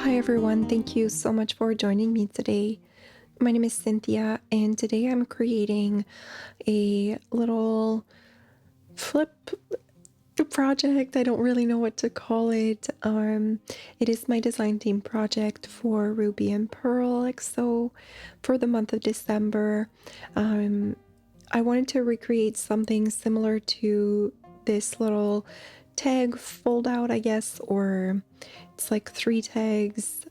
Hi everyone, thank you so much for joining me today. My name is Cynthia, and today I'm creating a little flip project. I don't really know what to call it. It is my design theme project for Ruby and Pearl XO for the month of December. Um, I wanted to recreate something similar to this little tag fold out, I guess, or it's like 3 tags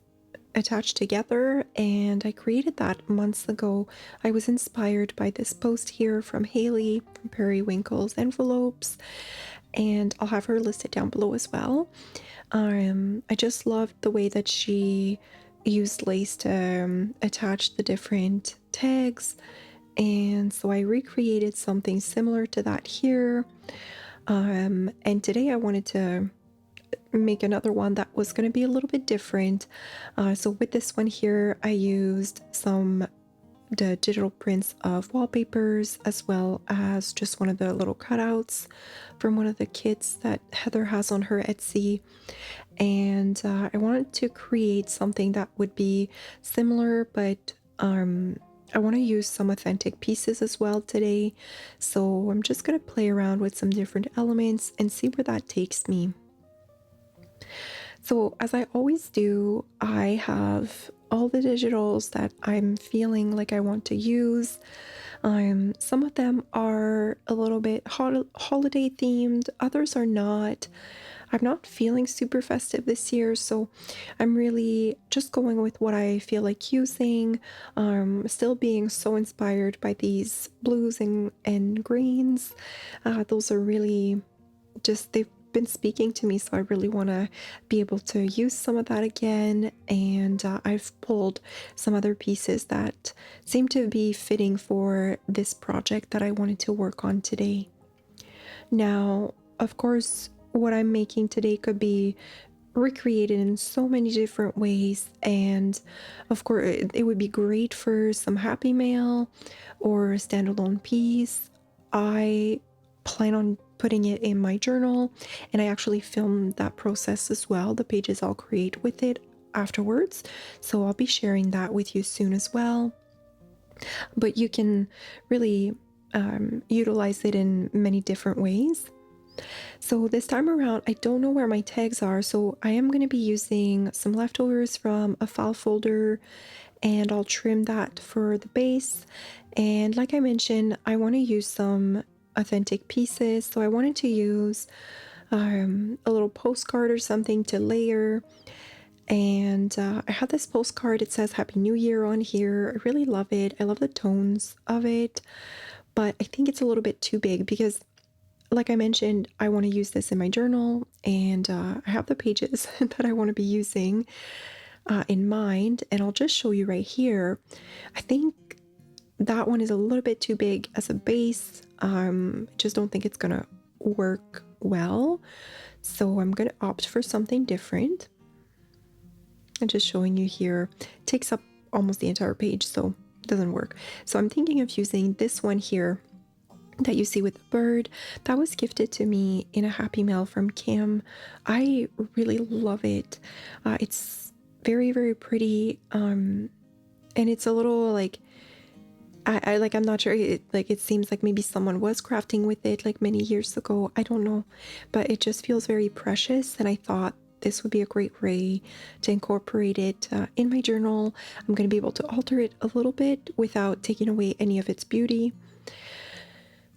attached together, and I created that months ago. I was inspired by this post here from Haley from Periwinkle's Envelopes, and I'll have her listed down below as well. I just loved the way that she used lace to attach the different tags, and so I recreated something similar to that here. And today I wanted to make another one that was going to be a little bit different. So with this one here, I used the digital prints of wallpapers, as well as just one of the little cutouts from one of the kits that Heather has on her Etsy. And I wanted to create something that would be similar, but I want to use some authentic pieces as well today. So I'm just going to play around with some different elements and see where that takes me. So, as I always do, I have all the digitals that I'm feeling like I want to use. Some of them are a little bit holiday themed, others are not. I'm not feeling super festive this year, so I'm really just going with what I feel like using. Still being so inspired by these blues and greens. Those are really they've been speaking to me, so I really want to be able to use some of that again. And I've pulled some other pieces that seem to be fitting for this project that I wanted to work on today. Now, of course, what I'm making today could be recreated in so many different ways, and of course it would be great for some happy mail or a standalone piece. I plan on putting it in my journal, and I actually filmed that process as well, the pages I'll create with it afterwards, so I'll be sharing that with you soon as well. But you can really utilize it in many different ways. So this time around, I don't know where my tags are, so I am going to be using some leftovers from a file folder, and I'll trim that for the base. And like I mentioned, I want to use some authentic pieces, so I wanted to use a little postcard or something to layer. And I have this postcard, it says Happy New Year on here. I really love it. I love the tones of it, but I think it's a little bit too big because, like I mentioned, I want to use this in my journal, and I have the pages that I want to be using in mind, and I'll just show you right here. I think that one is a little bit too big as a base. I just don't think it's gonna work well, so I'm gonna opt for something different. I'm just showing you here. It takes up almost the entire page, so it doesn't work. So I'm thinking of using this one here that you see with the bird. That was gifted to me in a happy mail from Kim. I really love it. It's very, very pretty, and it's a little like I'm not sure, it seems like maybe someone was crafting with it like many years ago. I don't know, but it just feels very precious, and I thought this would be a great way to incorporate it in my journal. I'm going to be able to alter it a little bit without taking away any of its beauty.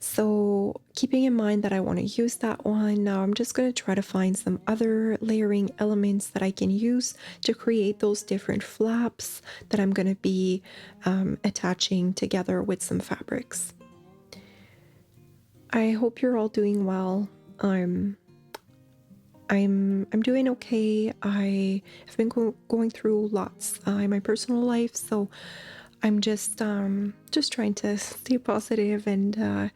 So keeping in mind that I want to use that one, now I'm just going to try to find some other layering elements that I can use to create those different flaps that I'm going to be attaching together with some fabrics. I hope you're all doing well. I'm doing okay. I have been going through lots in my personal life, so I'm just trying to stay positive and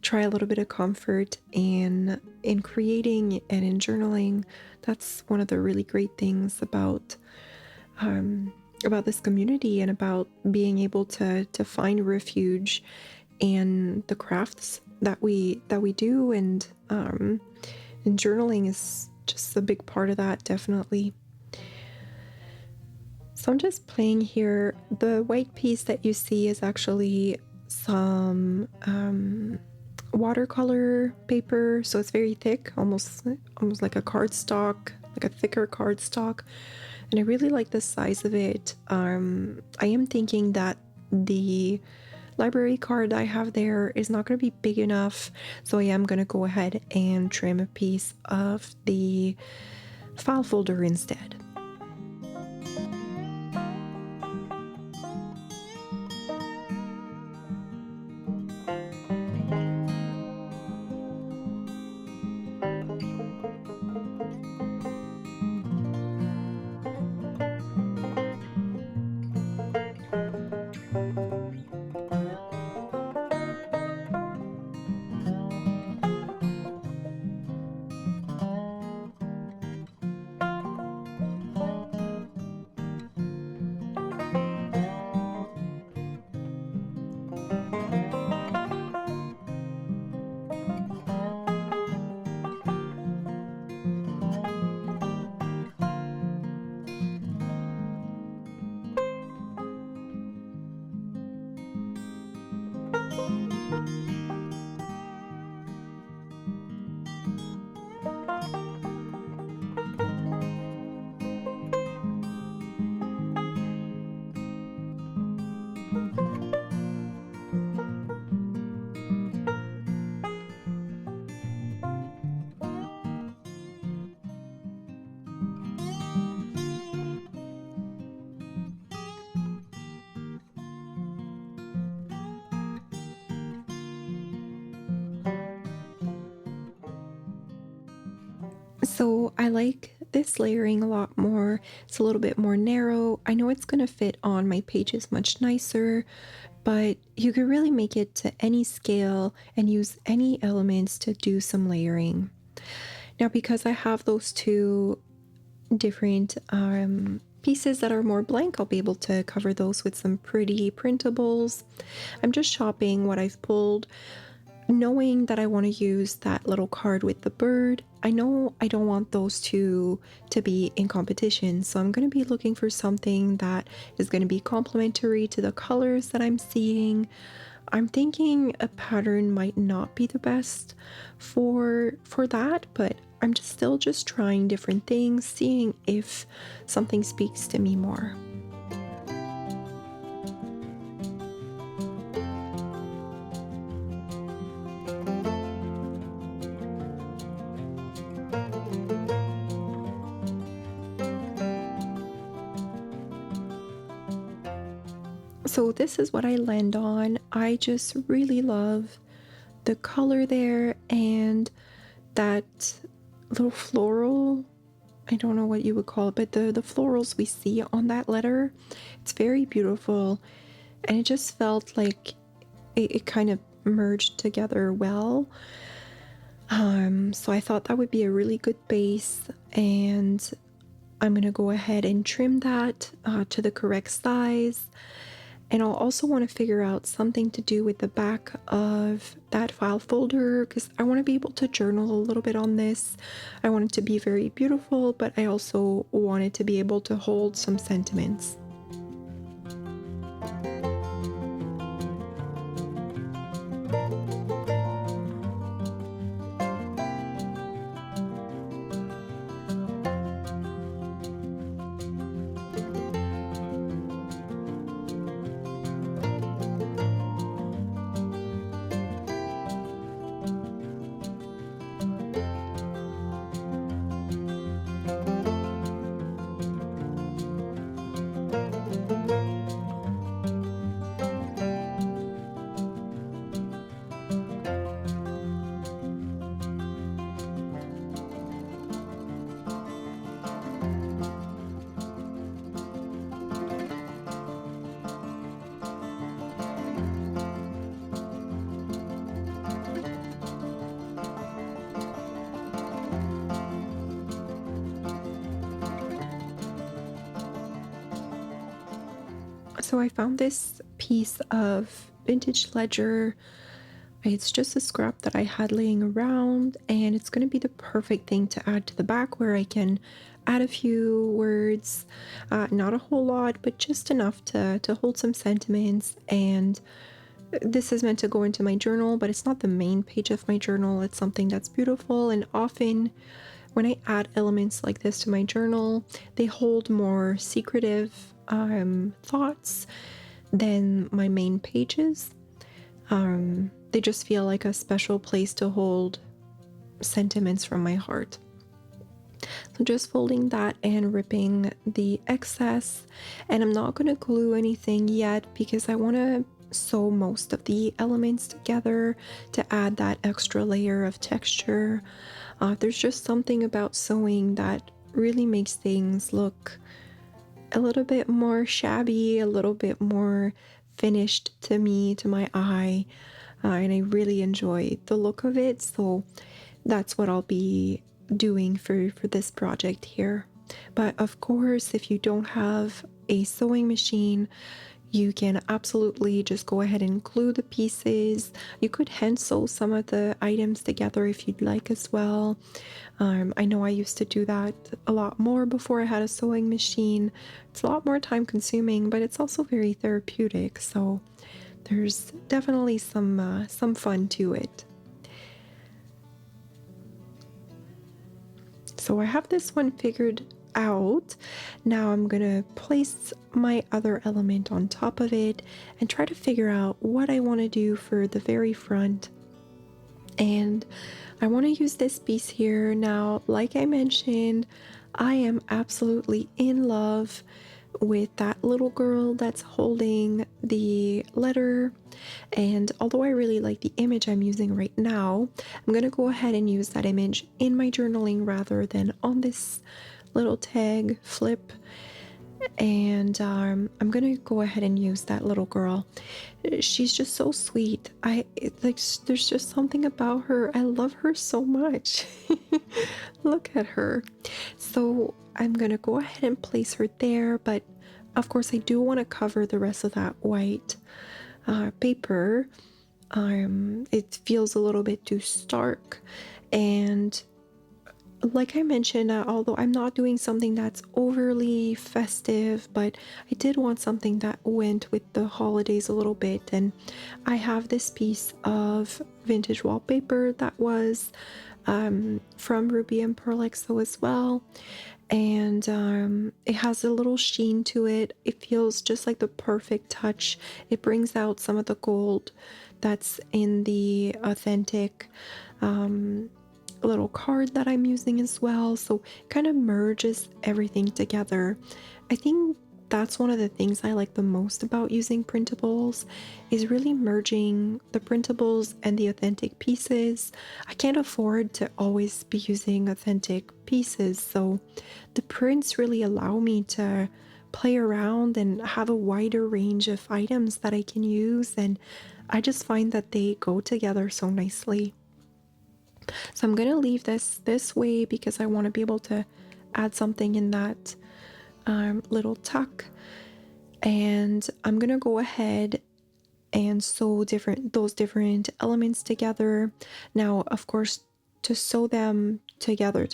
try a little bit of comfort in creating and in journaling. That's one of the really great things about this community, and about being able to find refuge in the crafts that we do, and journaling is just a big part of that, definitely. So I'm just playing here. The white piece that you see is actually some watercolor paper, so it's very thick, almost like a cardstock, like a thicker cardstock, and I really like the size of it. I am thinking that the library card I have there is not going to be big enough, so I am going to go ahead and trim a piece of the file folder instead. So I like this layering a lot more. It's a little bit more narrow. I know it's going to fit on my pages much nicer, but you can really make it to any scale and use any elements to do some layering. Now, because I have those two different pieces that are more blank, I'll be able to cover those with some pretty printables. I'm just shopping what I've pulled, knowing that I want to use that little card with the bird. I know I don't want those two to be in competition, so I'm going to be looking for something that is going to be complementary to the colors that I'm seeing. I'm thinking a pattern might not be the best for that, but I'm just still just trying different things, seeing if something speaks to me more. So this is what I land on. I just really love the color there and that little floral. I don't know what you would call it, but the florals we see on that letter, it's very beautiful, and it just felt like it kind of merged together well. So I thought that would be a really good base, and I'm gonna go ahead and trim that to the correct size. And I'll also want to figure out something to do with the back of that file folder, because I want to be able to journal a little bit on this. I want it to be very beautiful, but I also want it to be able to hold some sentiments. So I found this piece of vintage ledger. It's just a scrap that I had laying around, and it's going to be the perfect thing to add to the back where I can add a few words, not a whole lot, but just enough to hold some sentiments. And this is meant to go into my journal, but it's not the main page of my journal. It's something that's beautiful, and often when I add elements like this to my journal, they hold more secretive thoughts than my main pages. They just feel like a special place to hold sentiments from my heart. So just folding that and ripping the excess. And I'm not going to glue anything yet because I want to sew most of the elements together to add that extra layer of texture. There's just something about sewing that really makes things look a little bit more shabby, a little bit more finished to me, to my eye. And I really enjoy the look of it. So that's what I'll be doing for this project here. But of course, if you don't have a sewing machine, you can absolutely just go ahead and glue the pieces. You could hand sew some of the items together if you'd like as well. I know I used to do that a lot more before I had a sewing machine. It's a lot more time consuming, but it's also very therapeutic. So there's definitely some fun to it. So I have this one figured out. Now I'm gonna place my other element on top of it and try to figure out what I want to do for the very front. And I want to use this piece here. Now, like I mentioned, I am absolutely in love with that little girl that's holding the letter. And although I really like the image I'm using right now, I'm going to go ahead and use that image in my journaling rather than on this little tag flip. And I'm going to go ahead and use that little girl. She's just so sweet. There's just something about her. I love her so much. Look at her. So I'm going to go ahead and place her there, but of course I do want to cover the rest of that white paper. It feels a little bit too stark, and like I mentioned, although I'm not doing something that's overly festive, but I did want something that went with the holidays a little bit. And I have this piece of vintage wallpaper that was from Ruby and Pearl XO as well. And it has a little sheen to it. It feels just like the perfect touch. It brings out some of the gold that's in the authentic little card that I'm using as well. So it kind of merges everything together. I think that's one of the things I like the most about using printables, is really merging the printables and the authentic pieces. I can't afford to always be using authentic pieces, so the prints really allow me to play around and have a wider range of items that I can use, and I just find that they go together so nicely. So I'm going to leave this way because I want to be able to add something in that little tuck. And I'm going to go ahead and sew those different elements together. Now, of course, to sew them together,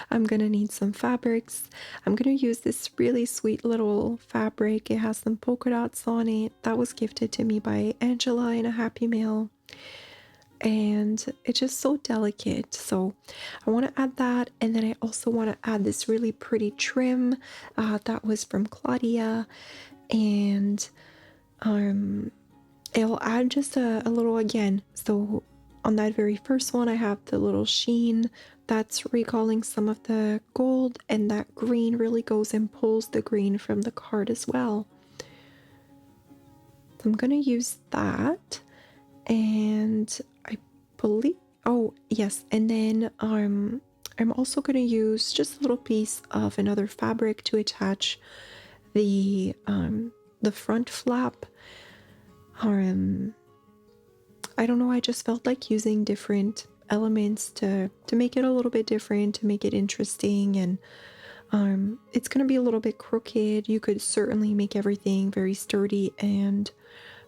I'm going to need some fabrics. I'm going to use this really sweet little fabric. It has some polka dots on it. That was gifted to me by Angela in a Happy Mail. And it's just so delicate, so I want to add that. And then I also want to add this really pretty trim that was from Claudia, and it'll add just a little again. So on that very first one I have the little sheen that's recalling some of the gold, and that green really goes and pulls the green from the card as well. So I'm going to use that, and I believe, oh yes, and then I'm also going to use just a little piece of another fabric to attach the front flap. I don't know, I just felt like using different elements to make it a little bit different, to make it interesting. And it's going to be a little bit crooked. You could certainly make everything very sturdy, and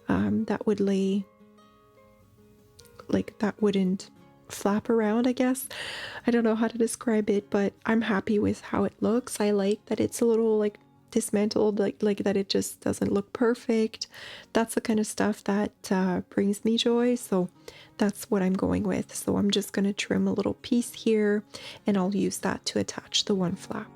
that would lay like that wouldn't flap around, I guess. I don't know how to describe it, but I'm happy with how it looks. I like that it's a little like dismantled, like that it just doesn't look perfect. That's the kind of stuff that brings me joy. So that's what I'm going with. So I'm just going to trim a little piece here and I'll use that to attach the one flap.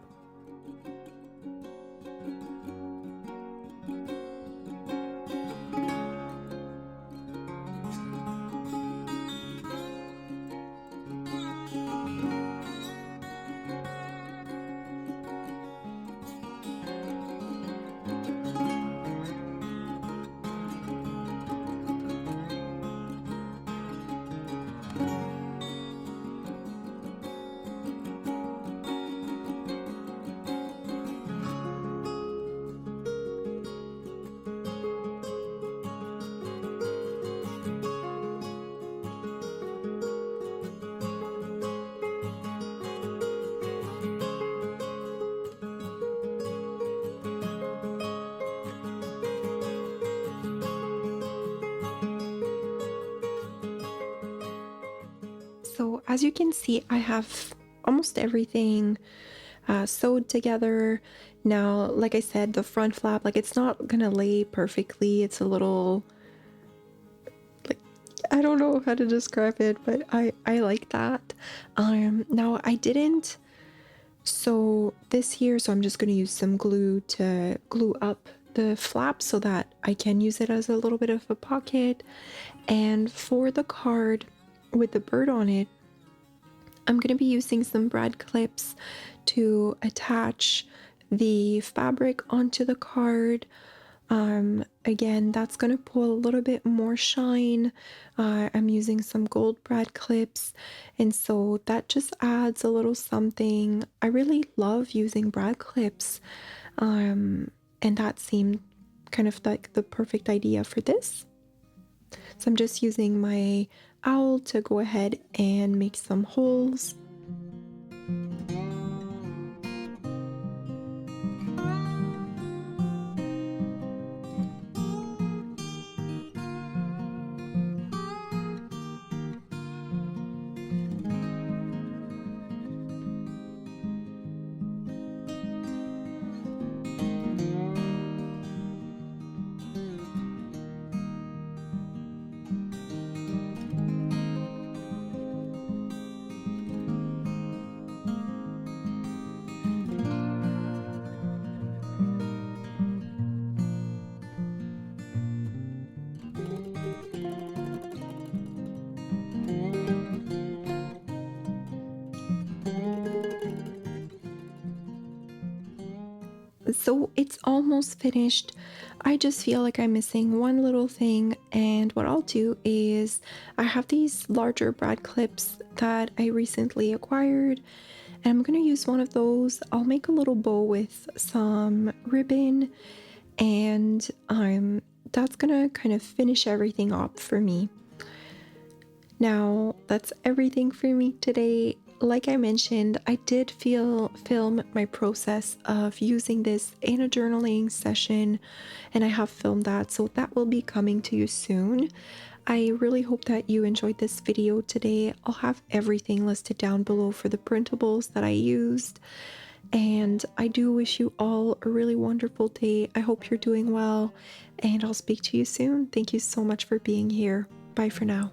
So as you can see, I have almost everything sewed together. Now, like I said, the front flap, like it's not gonna lay perfectly. It's a little, like, I don't know how to describe it, but I like that. Now I didn't sew this here, so I'm just gonna use some glue to glue up the flap so that I can use it as a little bit of a pocket. And for the card with the bird on it, I'm going to be using some brad clips to attach the fabric onto the card. Again, that's going to pull a little bit more shine. I'm using some gold brad clips, and so that just adds a little something. I really love using brad clips, and that seemed kind of like the perfect idea for this. So I'm just using my owl to go ahead and make some holes. So it's almost finished. I just feel like I'm missing one little thing, and what I'll do is I have these larger brad clips that I recently acquired, and I'm gonna use one of those. I'll make a little bow with some ribbon, and that's gonna kind of finish everything up for me. Now, that's everything for me today. Like I mentioned, I did film my process of using this in a journaling session, and I have filmed that, so that will be coming to you soon. I really hope that you enjoyed this video today. I'll have everything listed down below for the printables that I used, and I do wish you all a really wonderful day. I hope you're doing well, and I'll speak to you soon. Thank you so much for being here. Bye for now.